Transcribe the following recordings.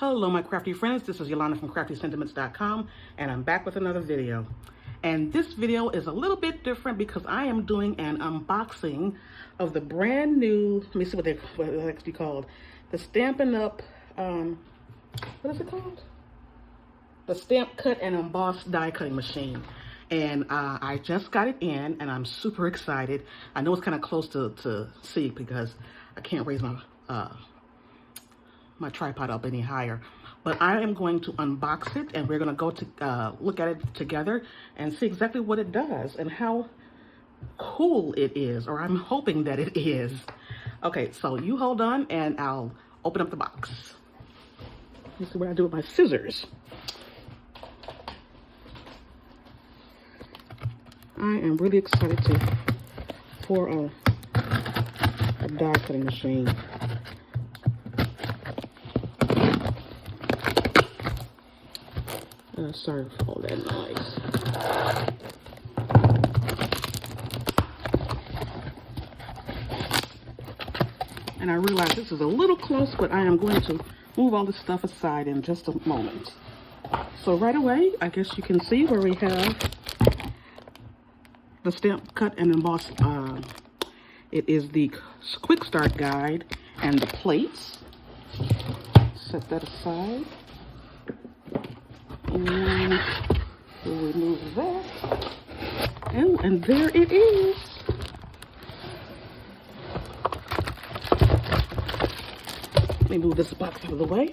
Hello my crafty friends, this is Yolanda from craftysentiments.com and I'm back with another video. And this video is a little bit different because I am doing an unboxing of the brand new, let me see what it's actually called, the Stampin Up, what is it called? The Stamp Cut and Emboss die cutting machine. And I just got it in and I'm super excited. I know it's kind of close to see because I can't raise my my tripod up any higher, but I am going to unbox it and we're going to go to look at it together and see exactly what it does and how cool it is, or I'm hoping that it is. Okay, so you hold on and I'll open up the box. Let me see what I do with my scissors. I am really excited for a die cutting machine. Sorry for all that noise. And I realize this is a little close, but I am going to move all this stuff aside in just a moment. So right away, I guess you can see where we have the Stamp Cut and Emboss. It is the Quick Start Guide and the plates. Set that aside. And we'll remove that. Oh, and there it is. Let me move this box out of the way.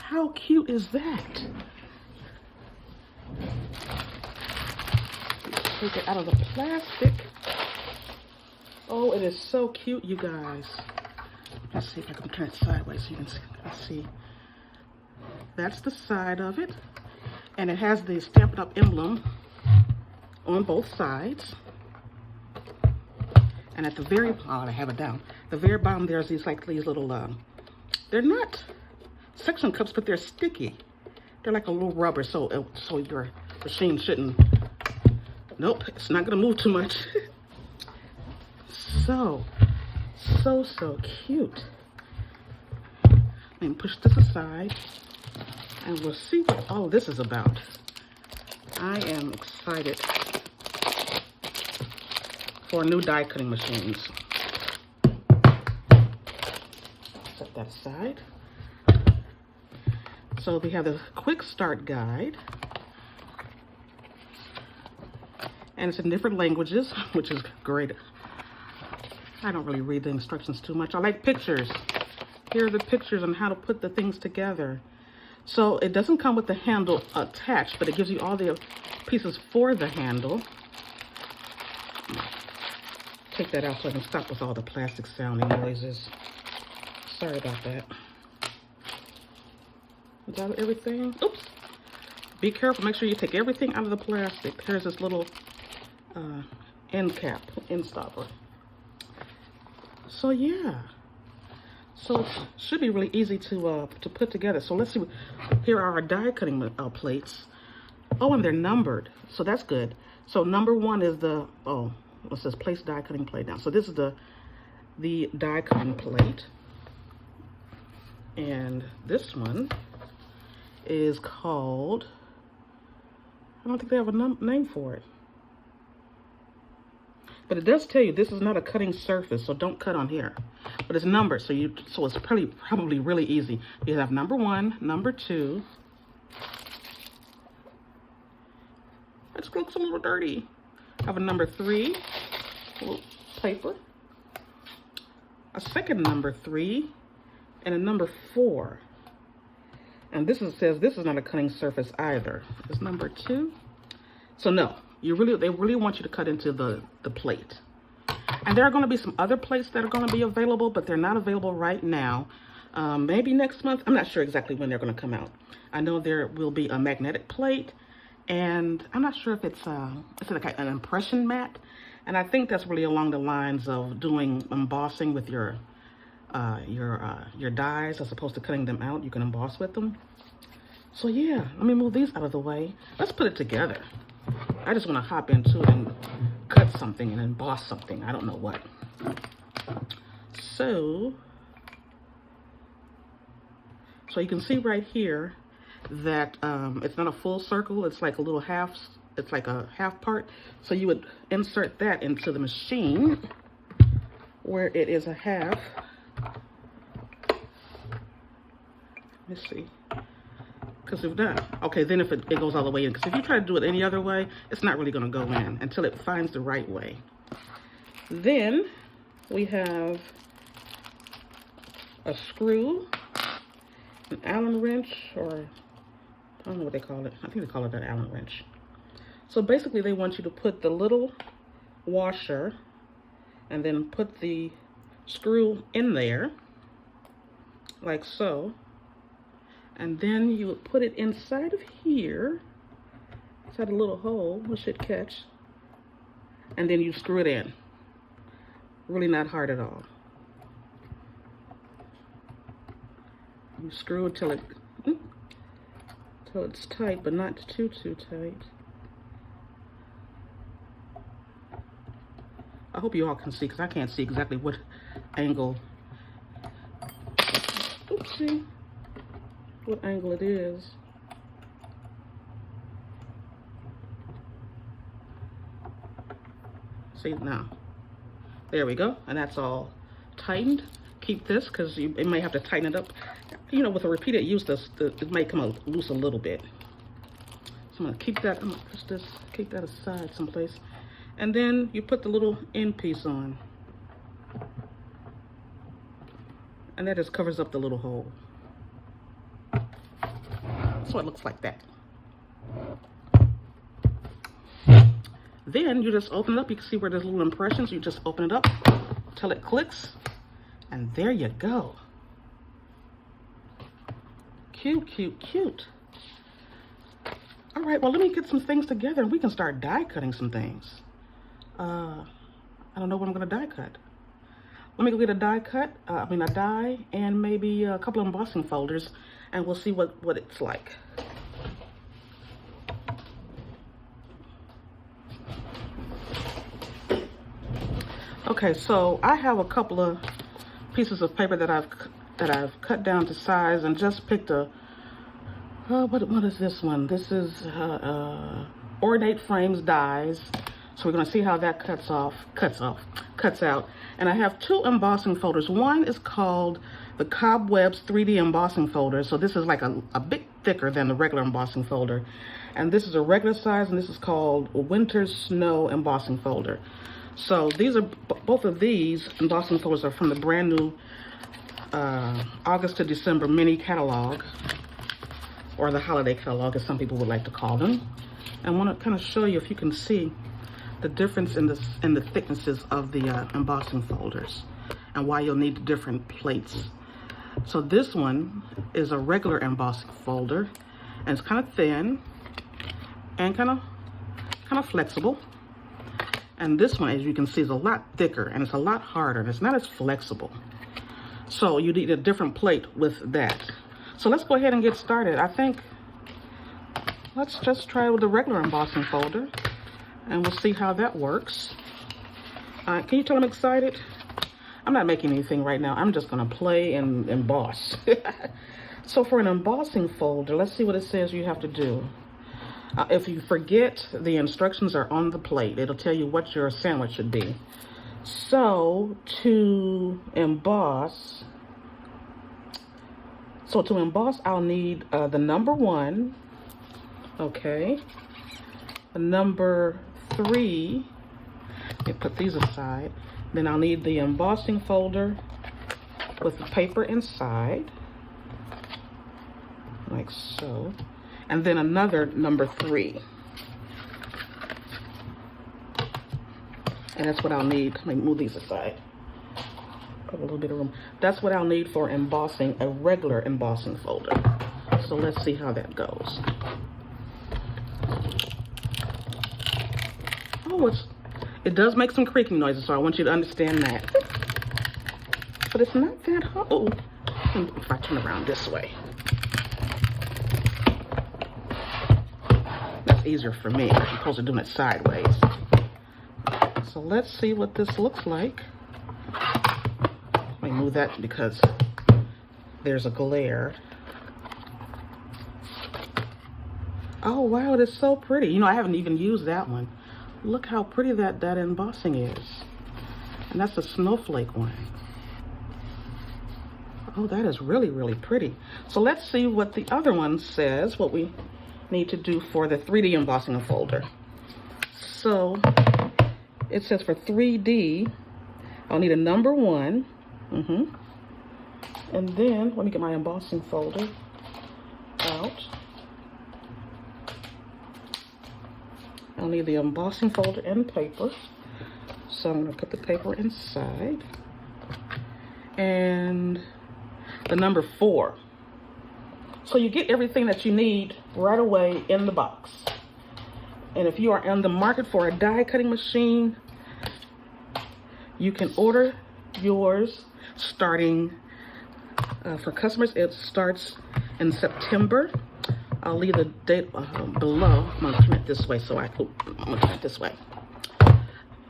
How cute is that? Take it out of the plastic. Oh, it is so cute, you guys. Let's see if I can turn it sideways so you can see. That's the side of it. And it has the Stampin' Up emblem on both sides. And at the very bottom, I have it down. The very bottom, there's these little, they're not suction cups, but they're sticky. They're like a little rubber, so your machine shouldn't, nope, it's not gonna move too much. So cute. Let me push this aside and we'll see what all this is about. I am excited for new die cutting machines. Set that aside. So we have the Quick Start Guide. And it's in different languages, which is great. I don't really read the instructions too much. I like pictures. Here are the pictures on how to put the things together. So it doesn't come with the handle attached, but it gives you all the pieces for the handle. Take that out so I can stop with all the plastic sounding noises. Sorry about that. Is that everything? Oops. Be careful. Make sure you take everything out of the plastic. There's this little end cap, end stopper. So yeah, so it should be really easy to put together. So let's see, here are our die cutting plates. Oh, and they're numbered, so that's good. So number one is the, oh, it says place die cutting plate down. So this is the die cutting plate. And this one is called, I don't think they have a name for it. But it does tell you this is not a cutting surface, so don't cut on here. But it's numbered, so it's probably really easy. You have number one, number two. It looks a little dirty. I have a number three, a little paper. A second number three, and a number four. And this says this is not a cutting surface either. It's number two. So no. They really want you to cut into the plate. And there are going to be some other plates that are going to be available, but they're not available right now. Maybe next month. I'm not sure exactly when they're going to come out. I know there will be a magnetic plate, and I'm not sure if it's like an impression mat. And I think that's really along the lines of doing embossing with your dies as opposed to cutting them out. You can emboss with them. So yeah, let me move these out of the way. Let's put it together. I just want to hop into it and cut something and emboss something. I don't know what. So So you can see right here that it's not a full circle, it's like a little half, it's like a half part. So you would insert that into the machine where it is a half. Let's see. Because if not, okay, then if it goes all the way in. Because if you try to do it any other way, it's not really going to go in until it finds the right way. Then we have a screw, an Allen wrench, or I don't know what they call it. I think they call it an Allen wrench. So basically they want you to put the little washer and then put the screw in there, like so. And then you would put it inside of here, inside a little hole, which should catch. And then you screw it in. Really not hard at all. You screw it till it's tight, but not too tight. I hope you all can see, because I can't see exactly what angle. Oopsie. What angle it is. See now. There we go, and that's all tightened. Keep this because it may have to tighten it up. You know, with a repeated use, it may come out loose a little bit. So I'm gonna keep that. I'm gonna push this, keep that aside someplace, and then you put the little end piece on, and that just covers up the little hole. So it looks like that. Then you just open it up. You can see where there's little impressions. You just open it up till it clicks, and there you go. Cute, cute, cute. All right, well, let me get some things together and we can start die cutting some things. I don't know what I'm gonna die cut. Let me go get a die cut, a die, and maybe a couple of embossing folders, and we'll see what it's like. Okay, so I have a couple of pieces of paper that I've cut down to size and just picked a, what is this one? This is Ornate Frames dies. So we're gonna see how that cuts out. And I have two embossing folders. One is called the Cobwebs 3D embossing folder. So this is like a bit thicker than the regular embossing folder. And this is a regular size, and this is called Winter Snow embossing folder. So these are, both of these embossing folders are from the brand new August to December mini catalog, or the holiday catalog as some people would like to call them. I want to kind of show you, if you can see, the difference in the thicknesses of the embossing folders and why you'll need different plates. So this one is a regular embossing folder, and it's kind of thin and kind of flexible. And this one, as you can see, is a lot thicker and it's a lot harder and it's not as flexible. So you need a different plate with that. So let's go ahead and get started. I think let's just try with the regular embossing folder and we'll see how that works. Can you tell I'm excited? I'm not making anything right now. I'm just gonna play and emboss. So for an embossing folder, let's see what it says you have to do. If you forget, the instructions are on the plate. It'll tell you what your sandwich should be. So to emboss, I'll need the number 1, okay, the number 3, let me put these aside. Then I'll need the embossing folder with the paper inside, like so. And then another number 3. And that's what I'll need. Let me move these aside. Put a little bit of room. That's what I'll need for embossing a regular embossing folder. So let's see how that goes. Oh, it does make some creaking noises, so I want you to understand that. But it's not that hard. Oh, if I turn around this way. Easier for me as opposed to doing it sideways. So let's see what this looks like. Let me move that because there's a glare. Oh wow, it is so pretty. You know, I haven't even used that one. Look how pretty that embossing is. And that's a snowflake one. Oh, that is really, really pretty. So let's see what the other one says, what we need to do for the 3D embossing folder. So it says for 3D, I'll need a number 1. And then, let me get my embossing folder out. I'll need the embossing folder and paper. So I'm going to put the paper inside. And the number 4. So you get everything that you need right away in the box. And if you are in the market for a die cutting machine, you can order yours starting for customers. It starts in September. I'll leave the date below. I'm gonna turn it this way so I'm gonna turn it this way.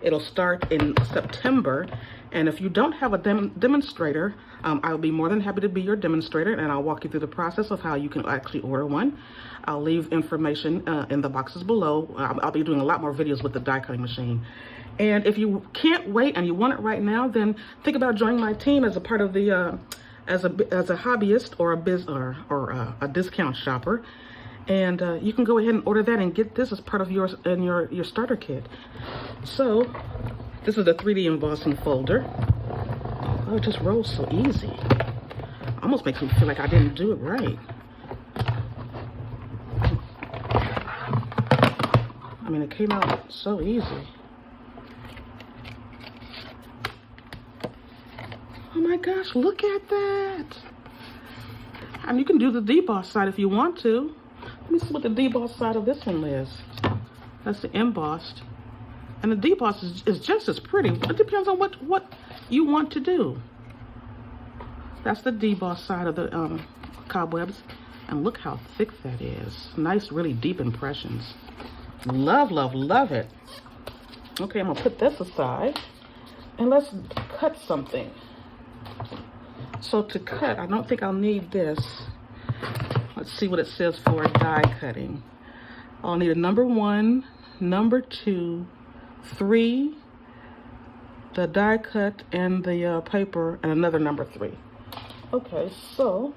It'll start in September, and if you don't have a demonstrator, I'll be more than happy to be your demonstrator, and I'll walk you through the process of how you can actually order one. I'll leave information in the boxes below. I'll be doing a lot more videos with the die cutting machine. And if you can't wait and you want it right now, then think about joining my team as a part of the as a hobbyist or a discount shopper. And you can go ahead and order that and get this as part of your starter kit. So this is the 3D embossing folder. Oh, it just rolls so easy. Almost makes me feel like I didn't do it right. I mean, it came out so easy. Oh my gosh, look at that. And you can do the deboss side if you want to. Let me see what the deboss side of this one is. That's the embossed. And the deboss is just as pretty. It depends on what you want to do. That's the deboss side of the cobwebs. And look how thick that is. Nice, really deep impressions. Love, love, love it. Okay, I'm gonna put this aside. And let's cut something. So to cut, I don't think I'll need this. Let's see what it says for die cutting. I'll need a number 1, number 2, 3, the die cut and the paper, and another number 3. Okay, so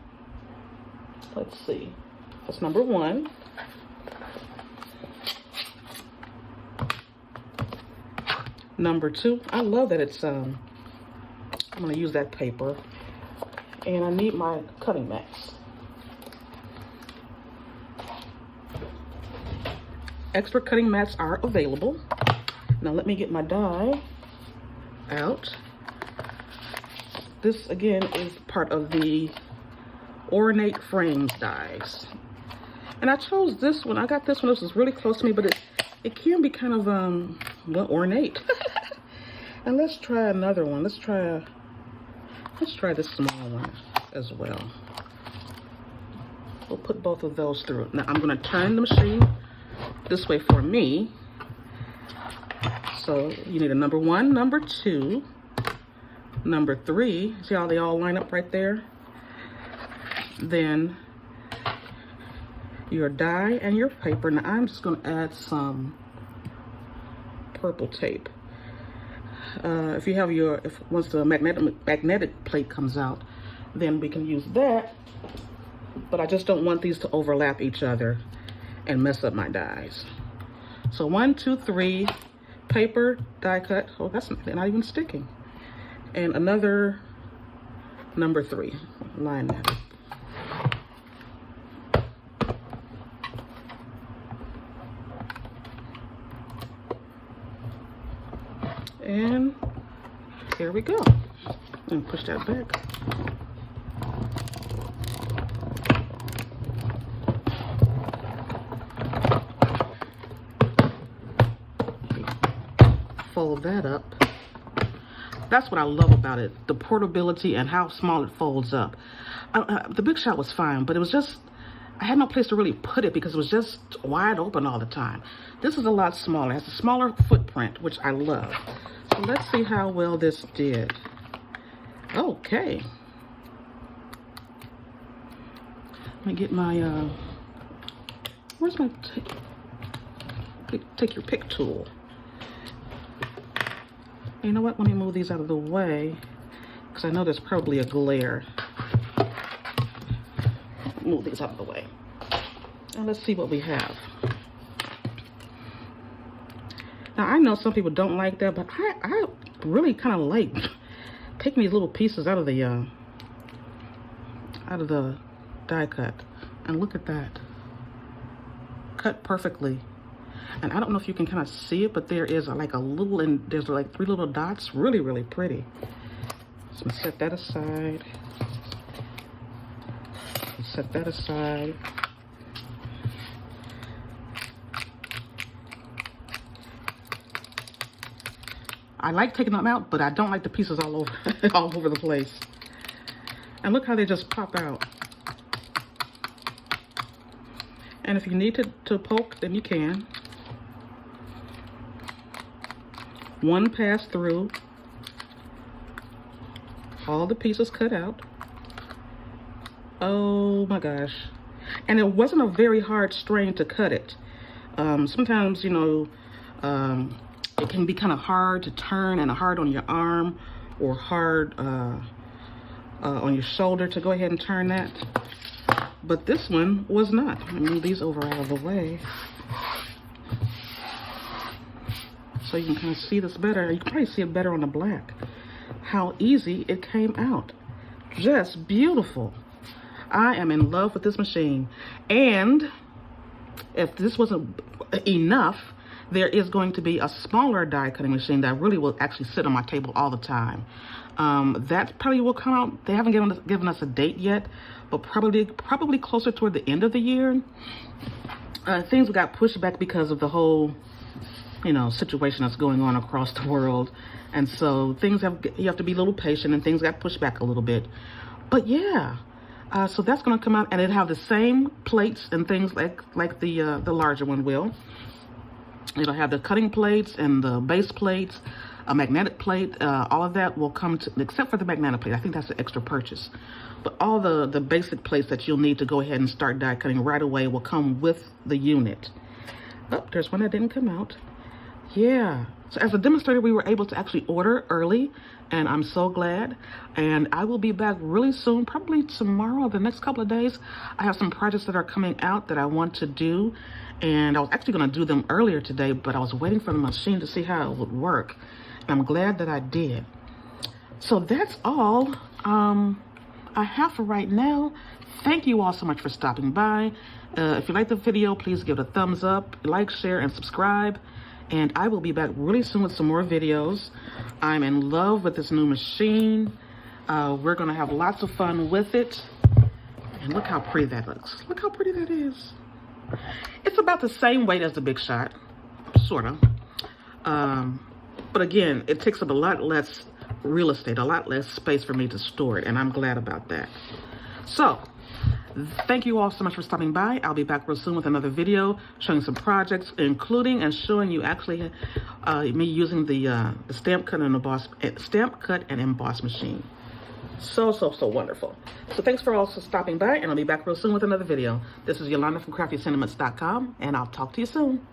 let's see. That's number 1. Number 2. I love that it's I'm gonna use that paper, and I need my cutting mats. Extra cutting mats are available. Now let me get my die out. This again is part of the ornate frames dies. And I chose this one. I got this one. This was really close to me, but it can be kind of well, ornate. And let's try another one. Let's try this small one as well. We'll put both of those through. Now I'm going to turn the machine this way for me. So you need a number 1, number 2, number 3. See how they all line up right there? Then your die and your paper. Now I'm just going to add some purple tape. If you have once the magnetic plate comes out, then we can use that. But I just don't want these to overlap each other and mess up my dies. So 1, 2, 3, paper, die cut. Oh, that's not even sticking. And another number 3. Line that up. And here we go. And push that back. Fold that up. That's what I love about it, the portability and how small it folds up. The Big Shot was fine, but it was just, I had no place to really put it because it was just wide open all the time. This is a lot smaller. It has a smaller footprint, which I love. So let's see how well this did. Okay. Let me get my Where's my take your pick tool? You know what? Let me move these out of the way because I know there's probably a glare. Move these out of the way. And let's see what we have. Now I know some people don't like that, but I really kind of like taking these little pieces out of the die cut. And look at that. Cut perfectly. And I don't know if you can kind of see it, but there is like a little, and there's like 3 little dots. Really, really pretty. So I'm gonna set that aside. Set that aside. I like taking them out, but I don't like the pieces all over, all over the place. And look how they just pop out. And if you need to poke, then you can. One pass through. All the pieces cut out. Oh my gosh. And it wasn't a very hard strain to cut it. Sometimes, you know, it can be kind of hard to turn and hard on your arm or hard on your shoulder to go ahead and turn that. But this one was not. Let me move these over out of the way so you can kind of see this better. You can probably see it better on the black. How easy it came out. Just beautiful. I am in love with this machine. And if this wasn't enough, there is going to be a smaller die cutting machine that really will actually sit on my table all the time. That probably will come out. They haven't given us a date yet, but probably closer toward the end of the year. Things got pushed back because of the whole, you know, situation that's going on across the world, and so you have to be a little patient, and things got pushed back a little bit. But yeah, so that's going to come out, and it'll have the same plates and things like the larger one will. It'll have the cutting plates and the base plates, a magnetic plate. All of that will come to, except for the magnetic plate. I think that's an extra purchase. But all the basic plates that you'll need to go ahead and start die cutting right away will come with the unit. Oh, there's one that didn't come out. Yeah. So as a demonstrator, we were able to actually order early, and I'm so glad. And I will be back really soon, probably tomorrow or the next couple of days. I have some projects that are coming out that I want to do, and I was actually going to do them earlier today, but I was waiting for the machine to see how it would work. And I'm glad that I did. So that's all I have for right now. Thank you all so much for stopping by. If you like the video, please give it a thumbs up, like, share, and subscribe. And I will be back really soon with some more videos. I'm in love with this new machine. We're going to have lots of fun with it. And look how pretty that looks. Look how pretty that is. It's about the same weight as the Big Shot, sort of. But again, it takes up a lot less real estate, a lot less space for me to store it. And I'm glad about that. So, thank you all so much for stopping by. I'll be back real soon with another video showing some projects, including and showing you actually me using the stamp cut and emboss machine. So wonderful. So thanks for also stopping by, and I'll be back real soon with another video. This is Yolanda from craftysentiments.com, and I'll talk to you soon.